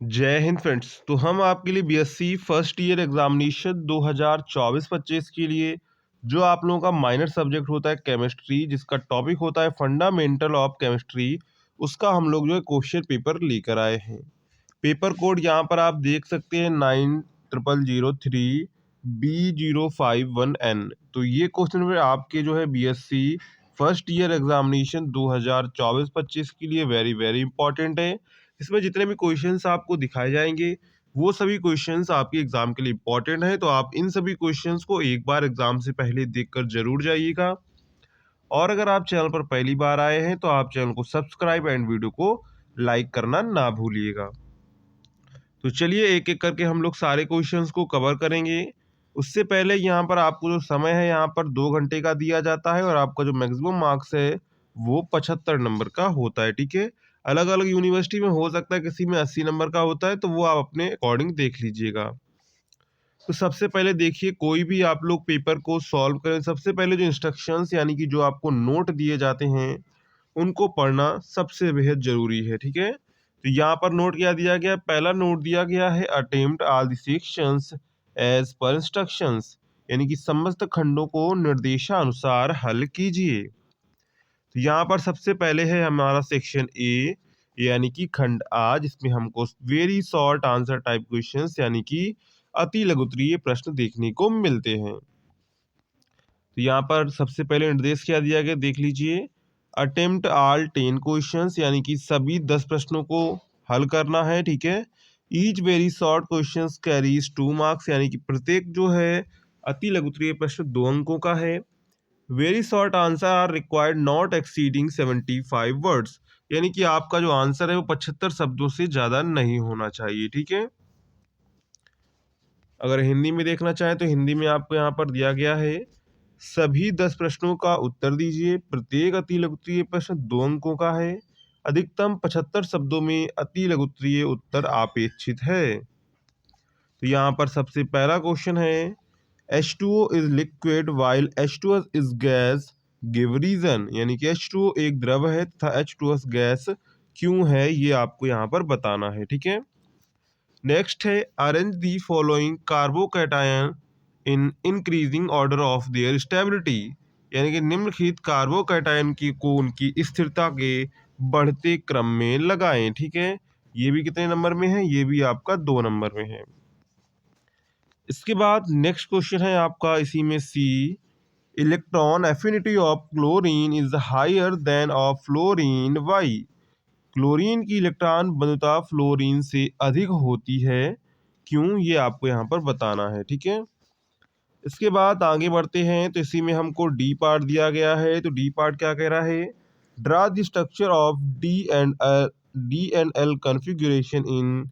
जय हिंद फ्रेंड्स। तो हम आपके लिए बीएससी फर्स्ट ईयर एग्जामिनेशन 2024-25 के लिए जो आप लोगों का माइनर सब्जेक्ट होता है केमिस्ट्री, जिसका टॉपिक होता है फंडामेंटल ऑफ केमिस्ट्री, उसका हम लोग जो है क्वेश्चन पेपर लेकर आए हैं। पेपर कोड यहाँ पर आप देख सकते हैं 9003B051N। तो ये क्वेश्चन पेपर आपके जो है बीएससी फर्स्ट ईयर एग्जामिनेशन 2024-25 के लिए वेरी वेरी इंपॉर्टेंट है। इसमें जितने भी क्वेश्चंस आपको दिखाए जाएंगे वो सभी क्वेश्चंस आपके एग्जाम के लिए इंपॉर्टेंट है, तो आप इन सभी क्वेश्चंस को एक बार एग्जाम से पहले देखकर जरूर जाइएगा। और अगर आप चैनल पर पहली बार आए हैं तो आप चैनल को सब्सक्राइब एंड वीडियो को लाइक करना ना भूलिएगा। तो चलिए एक एक करके हम लोग सारे क्वेश्चंस को कवर करेंगे। उससे पहले यहाँ पर आपको जो समय है यहाँ पर 2 घंटे का दिया जाता है और आपका जो मैक्सिमम मार्क्स है वो 75 नंबर का होता है। ठीक है, अलग अलग यूनिवर्सिटी में हो सकता है किसी में 80 नंबर का होता है, तो वो आप अपने अकॉर्डिंग देख लीजिएगा। तो सबसे पहले देखिए, कोई भी आप लोग पेपर को सॉल्व करें, सबसे पहले जो इंस्ट्रक्शंस यानी कि जो आपको नोट दिए जाते हैं उनको पढ़ना सबसे बेहद जरूरी है। ठीक है, तो यहाँ पर नोट क्या दिया गया, पहला नोट दिया गया है attempt all the sections as per instructions, यानी कि समस्त खंडों को निर्देशानुसार हल कीजिए। तो यहाँ पर सबसे पहले है हमारा सेक्शन ए, यानी कि खंड आ, जिसमें हमको very short answer type questions यानी कि अति लघुत्तरीय प्रश्न देखने को मिलते हैं। तो यहाँ पर सबसे पहले निर्देश क्या दिया गया देख लीजिए, अटेम्प्ट ऑल 10 क्वेश्चंस, यानी कि सभी 10 प्रश्नों को हल करना है। ठीक है, each very short questions carries 2 marks, यानी कि प्रत्येक जो है अति लघुत्तरीय प्रश्न 2 अंकों का है। Very short answer are required not exceeding 75 words, यानी कि आपका जो आंसर है वो 75 शब्दों से ज्यादा नहीं होना चाहिए। ठीक है, अगर हिंदी में देखना चाहें तो हिंदी में आपको यहाँ पर दिया गया है, सभी 10 प्रश्नों का उत्तर दीजिए, प्रत्येक अति लघुत्तरीय प्रश्न 2 अंकों का है, अधिकतम 75 शब्दों में अति लघुत्तरीय उत्तर अपेक्षित है। तो यहाँ पर सबसे पहला क्वेश्चन है, H2O is liquid while H2S is gas, give reason, यानी कि H2O एक द्रव है तथा H2S गैस क्यों है, ये आपको यहाँ पर बताना है। ठीक है, नेक्स्ट है arrange the following carbocation in increasing order of their stability, यानी कि निम्नलिखित कार्बोकैटायन की को उनकी स्थिरता के बढ़ते क्रम में लगाएं। ठीक है, ये भी कितने नंबर में है, ये भी आपका 2 नंबर में है। इसके बाद नेक्स्ट क्वेश्चन है आपका इसी में C, electron affinity of chlorine is higher than of fluorine, why, chlorine की इलेक्ट्रॉन बंधुता फ्लोरीन से अधिक होती है, क्यों, ये आपको यहाँ पर बताना है। ठीक है, इसके बाद आगे बढ़ते हैं तो इसी में हमको डी पार्ट दिया गया है। तो डी पार्ट क्या कह रहा है, draw the structure of D and L configuration in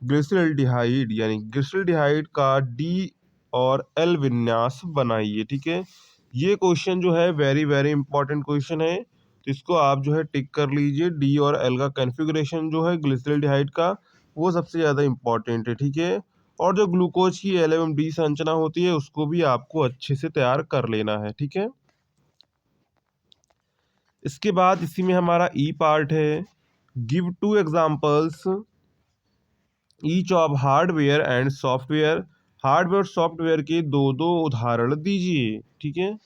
glyceraldehyde, यानी ग्लिसरल्डिहाइड का डी और एल विन्यास बनाइए। ठीक है, ये क्वेश्चन जो है वेरी वेरी इंपॉर्टेंट क्वेश्चन है, तो इसको आप जो है टिक कर लीजिए। डी और एल का कॉन्फ़िगरेशन जो है ग्लिसरल्डिहाइड का वो सबसे ज़्यादा इंपॉर्टेंट है। ठीक है, और जो ग्लूकोज की एल एवं डी संरचना होती है उसको भी आपको अच्छे से तैयार कर लेना है। ठीक है, इसके बाद इसी में हमारा ई पार्ट है, give 2 examples each of hardware and software, hardware और सॉफ्टवेयर के दो दो उदाहरण दीजिए। ठीक है,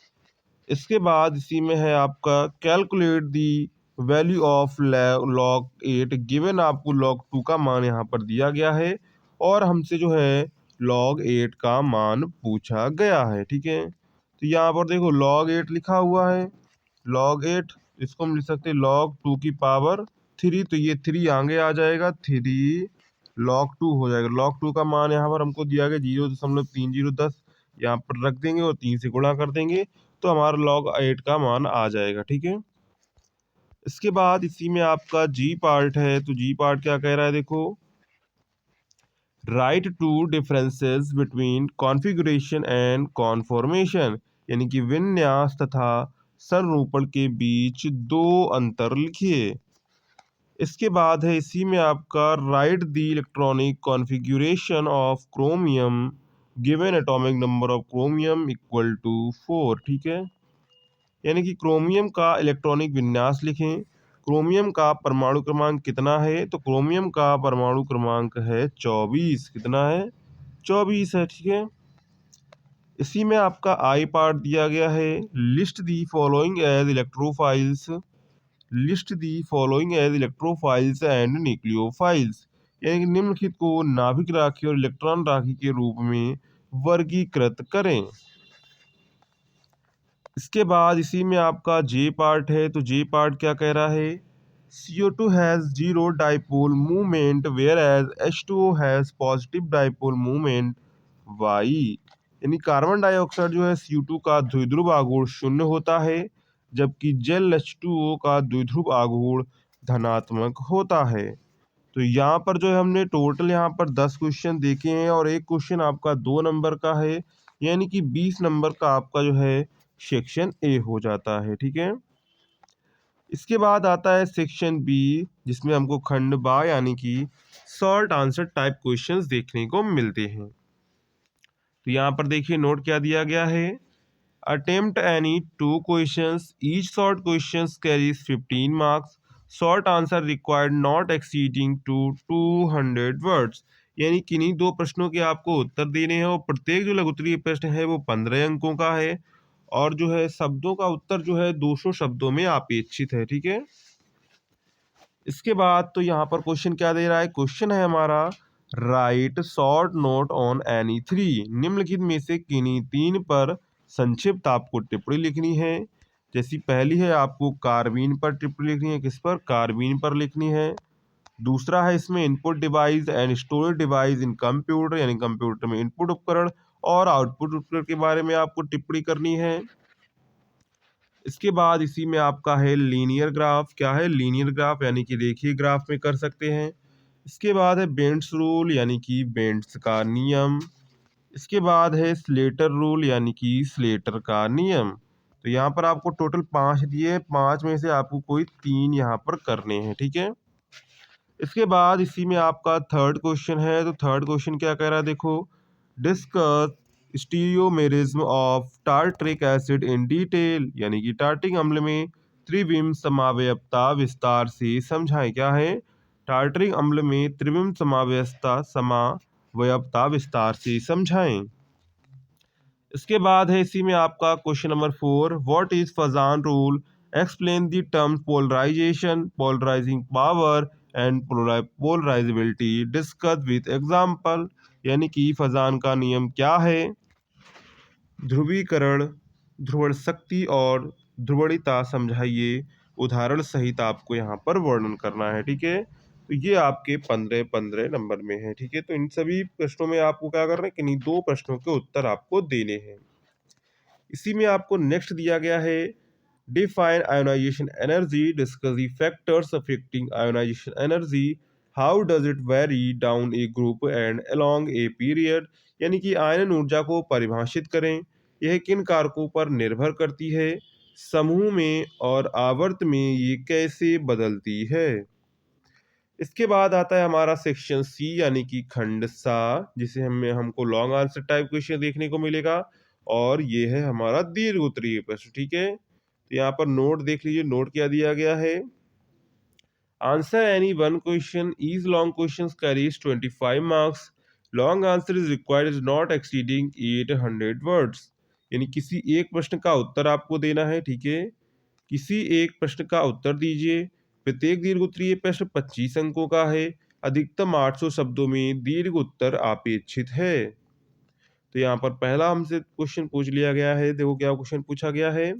इसके बाद इसी में है आपका calculate the value of log 8, given आपको लॉग 2 का मान यहाँ पर दिया गया है और हमसे जो है लॉग 8 का मान पूछा गया है। ठीक है, तो यहाँ पर देखो लॉग 8 लिखा हुआ है, लॉग 8 इसको हम लिख सकते हैं लॉग 2 की पावर 3, तो ये 3 आगे आ जाएगा, 3 लॉग 2 हो जाएगा। लॉग 2 का मान यहाँ पर हमको दिया गया 0.3010, यहाँ पर रख देंगे और 3 से गुणा कर देंगे तो हमारा लॉग 8 का मान आ जाएगा। ठीक है, इसके बाद इसी में आपका जी पार्ट है। तो जी पार्ट क्या कह रहा है, देखो write two differences between configuration and conformation, यानी कि विन्यास तथा संरूपण के बीच 2 अंतर लिखिए। इसके बाद है इसी में आपका write the electronic configuration of chromium given atomic number of chromium equal to 4। ठीक है, यानी कि क्रोमियम का इलेक्ट्रॉनिक विन्यास लिखें क्रोमियम का परमाणु क्रमांक कितना है? तो क्रोमियम का परमाणु क्रमांक है 24। कितना है? 24 है। ठीक है, इसी में आपका आई पार्ट दिया गया है। List the following as electrophiles, list the following as electrophiles and nucleophiles, यानी कि निम्नलिखित को नाभिक राखी और इलेक्ट्रॉन राखी के रूप में वर्गीकृत करें। इसके बाद इसी में आपका जे पार्ट है, तो जे पार्ट क्या कह रहा है? CO2 has zero dipole movement whereas H2O has positive dipole movement why, यानी कार्बन डाइऑक्साइड जो है CO2 का द्विध्रुव आघूर्ण शून्य होता है, जबकि जल H2O का द्विध्रुव आघूर्ण धनात्मक होता है। तो यहाँ पर जो है हमने टोटल यहाँ पर 10 क्वेश्चन देखे हैं और एक क्वेश्चन आपका 2 नंबर का है, यानी कि 20 नंबर का आपका जो है सेक्शन ए हो जाता है। ठीक है, इसके बाद आता है सेक्शन बी, जिसमें हमको खंड बा यानी कि शॉर्ट आंसर टाइप क्वेश्चंस देखने को मिलते हैं। तो यहाँ पर देखिए नोट क्या दिया गया है। Attempt any 2 questions, each short questions carries 15 marks, short answer required not exceeding to 200 words, यानी किन्हीं 2 प्रश्नों के आपको उत्तर देने हैं और प्रत्येक जो लघुत्तरीय प्रश्न है वो 15 अंकों का है और जो है शब्दों का उत्तर जो है 200 शब्दों में अपेक्षित है। ठीक है, इसके बाद तो यहाँ पर क्वेश्चन क्या दे रहा है? क्वेश्चन है हमारा right short note on any 3, निम्नलिखित में से किन्हीं 3 पर संक्षिप्त आपको टिप्पणी लिखनी है। जैसी पहली है आपको कार्बीन पर टिप्पणी लिखनी है। किस पर? कार्बीन पर लिखनी है। दूसरा है इसमें input device and storage device in computer, यानी कंप्यूटर में इनपुट उपकरण और आउटपुट उपकरण के बारे में आपको टिप्पणी करनी है। इसके बाद इसी में आपका है लीनियर ग्राफ। क्या है? लीनियर ग्राफ, यानी कि रेखीय ग्राफ में कर सकते हैं। इसके बाद है बेंड्स रूल, यानी कि बेंड्स का नियम। इसके बाद है स्लेटर रूल, यानी कि स्लेटर का नियम। तो यहाँ पर आपको टोटल 5 दिए, 5 में से आपको कोई 3 यहाँ पर करने हैं। ठीक है, इसके बाद इसी में आपका थर्ड क्वेश्चन है। तो थर्ड क्वेश्चन क्या कह रहा है? देखो, discuss stereomerism of tartaric acid in detail, यानी कि टार्ट्रिक अम्ल में त्रिविम समावयवता विस्तार से समझाएं। क्या है? टार्ट्रिक अम्ल में त्रिविम समावयवता विस्तार से समझाएं। इसके बाद है इसी में आपका question number 4, what is Fajan rule, explain the term polarization, polarizing power and polarizability, discuss with example, यानी कि फजान का नियम क्या है, ध्रुवीकरण, ध्रुवण शक्ति और ध्रुवणिता समझाइए, उदाहरण सहित आपको यहाँ पर वर्णन करना है। ठीक है, तो ये आपके 15-15 नंबर में है। ठीक है, तो इन सभी प्रश्नों में आपको क्या करना है? किन्हीं 2 प्रश्नों के उत्तर आपको देने हैं। इसी में आपको नेक्स्ट दिया गया है define ionization energy, discuss the factors affecting ionization energy, how does it vary down a group and along a period, यानी कि आयनन ऊर्जा को परिभाषित करें, यह किन कारकों पर निर्भर करती है, समूह में और आवर्त में ये कैसे बदलती है। इसके बाद आता है हमारा सेक्शन सी, यानी कि खंड सा, जिसे हमको लॉन्ग आंसर टाइप क्वेश्चन देखने को मिलेगा और ये है हमारा दीर्घ उत्तरीय प्रश्न। ठीक है, तो यहाँ पर नोट देख लीजिए, नोट क्या दिया गया है। Answer any one question is long question carries 25 marks, long answer is required is not exceeding 800 words, यानी किसी एक प्रश्न का उत्तर आपको देना है। ठीक है, किसी एक प्रश्न का उत्तर दीजिए। प्रत्येक दीर्घ उत्तरीय प्रश्न 25 अंकों का है। अधिकतम 800 शब्दों में दीर्घ उत्तर अपेक्षित है। तो यहाँ पर पहला हमसे क्वेश्चन पूछ लिया गया है। देखो क्या क्वेश्चन पूछा गया है।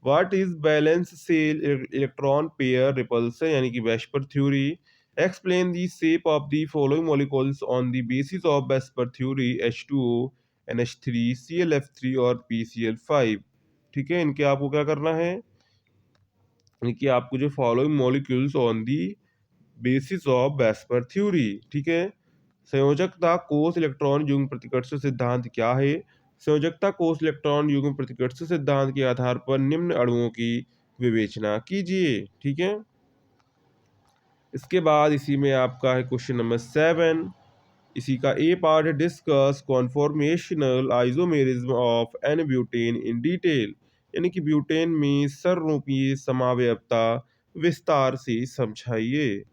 What is balance cell electron pair repulsion, यानी कि VSEPR theory, explain the shape of the following molecules on the basis of VSEPR theory, H2O, NH3, ClF3 और PCl5। ठीक है, इनके आपको क्या करना है कि आपको जो following molecules on the basis of VSEPR theory. ठीक है, संयोजकता कोष इलेक्ट्रॉन युग्म प्रतिकर्ष सिद्धांत क्या है? संयोजकता कोष इलेक्ट्रॉन युग्म प्रतिकर्ष सिद्धांत के आधार पर निम्न अणुओं की विवेचना कीजिए। ठीक है, इसके बाद इसी में आपका है क्वेश्चन नंबर 7, इसी का ए पार्ट है discuss conformational isomerism of n butane in detail, यानी कि ब्यूटेन में सर्वरूपीय समावयवता विस्तार से समझाइए।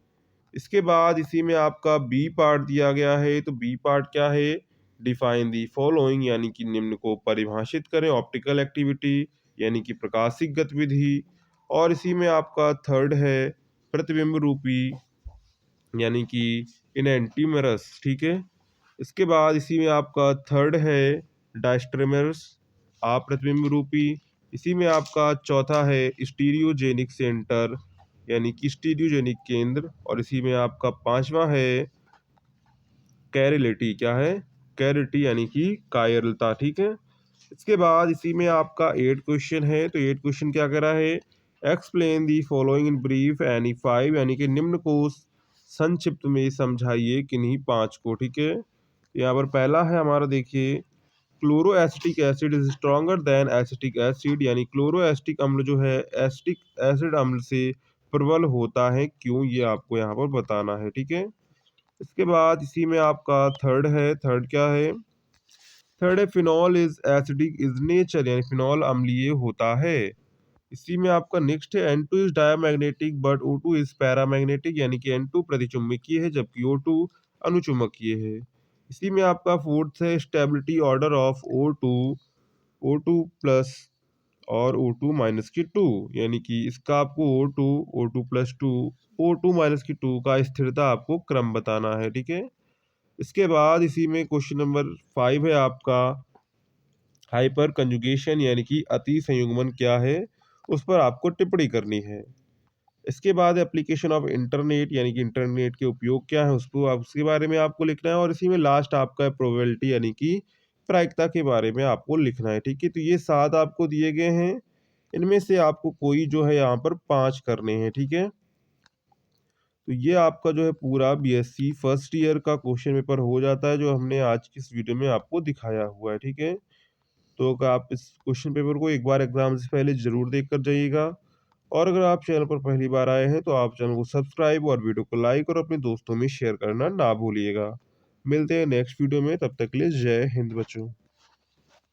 इसके बाद इसी में आपका बी पार्ट दिया गया है, तो बी पार्ट क्या है? डिफाइन दी फॉलोइंग, यानी कि निम्न को परिभाषित करें। ऑप्टिकल एक्टिविटी यानी कि प्रकाशिक गतिविधि। और इसी में आपका थर्ड है प्रतिबिंब रूपी, यानी कि इनएंटीमरस, ठीक है। इसके बाद इसी में आपका थर्ड है डायस्ट्रेमर्स, अप्रतिबिंब रूपी। इसी में आपका चौथा है स्टीरियोजेनिक सेंटर, यानी कि स्टीरियोजेनिक केंद्र। और इसी में आपका पांचवा है कैरिलिटी, क्या है? कैरिटी यानी कि कायरलता, ठीक है। इसके बाद इसी में आपका 8 क्वेश्चन है, तो 8 क्वेश्चन क्या कह रहा है? Explain the following in brief any 5, यानी कि निम्न को संक्षिप्त में समझाइए किन्हीं 5 को, ठीक है। यहाँ पर पहला है हमारा, देखिए, chloro acetic acid is stronger than acetic acid, यानी क्लोरो एसिटिक अम्ल जो है एसिटिक एसिड अम्ल से प्रबल होता है, क्यों? ये आपको यहाँ पर बताना है, ठीक है। इसके बाद इसी में आपका थर्ड है, थर्ड क्या है? थर्ड है phenol is acidic is nature, यानी फिनॉल अम्लीय होता है। इसी में आपका नेक्स्ट है N2 is diamagnetic but O2 is paramagnetic, यानी कि N2 प्रतिचुंबकीय है जबकि O2 अनुचुंबकीय है। इसी में आपका फोर्थ है stability order of O2 plus और O2 माइनस की 2, यानी कि इसका आपको O2 प्लस 2, O2 माइनस की 2 का स्थिरता आपको क्रम बताना है, ठीक है। इसके बाद इसी में क्वेश्चन नंबर 5 है आपका हाइपर कंजुगेशन, यानी कि अति संयुग्मन क्या है, उस पर आपको टिप्पणी करनी है। इसके बाद एप्लीकेशन ऑफ इंटरनेट, यानी कि इंटरनेट के उपयोग क्या है, उसको उसके बारे में आपको लिखना है। और इसी में लास्ट आपका प्रोबेबिलिटी, यानी कि प्रायिकता के बारे में आपको लिखना है, ठीक है। तो ये 7 आपको दिए गए हैं, इनमें से आपको कोई जो है यहाँ पर 5 करने हैं, ठीक है। तो ये आपका जो है पूरा बीएससी फर्स्ट ईयर का क्वेश्चन पेपर हो जाता है, जो हमने आज की इस वीडियो में आपको दिखाया हुआ है, ठीक है। तो अगर आप इस क्वेश्चन पेपर को एक बार एग्जाम से पहले जरूर देख कर जाइएगा। और अगर आप चैनल पर पहली बार आए हैं तो आप चैनल को सब्सक्राइब और वीडियो को लाइक और अपने दोस्तों में शेयर करना ना भूलिएगा। मिलते हैं नेक्स्ट वीडियो में, तब तक के लिए जय हिंद बच्चों।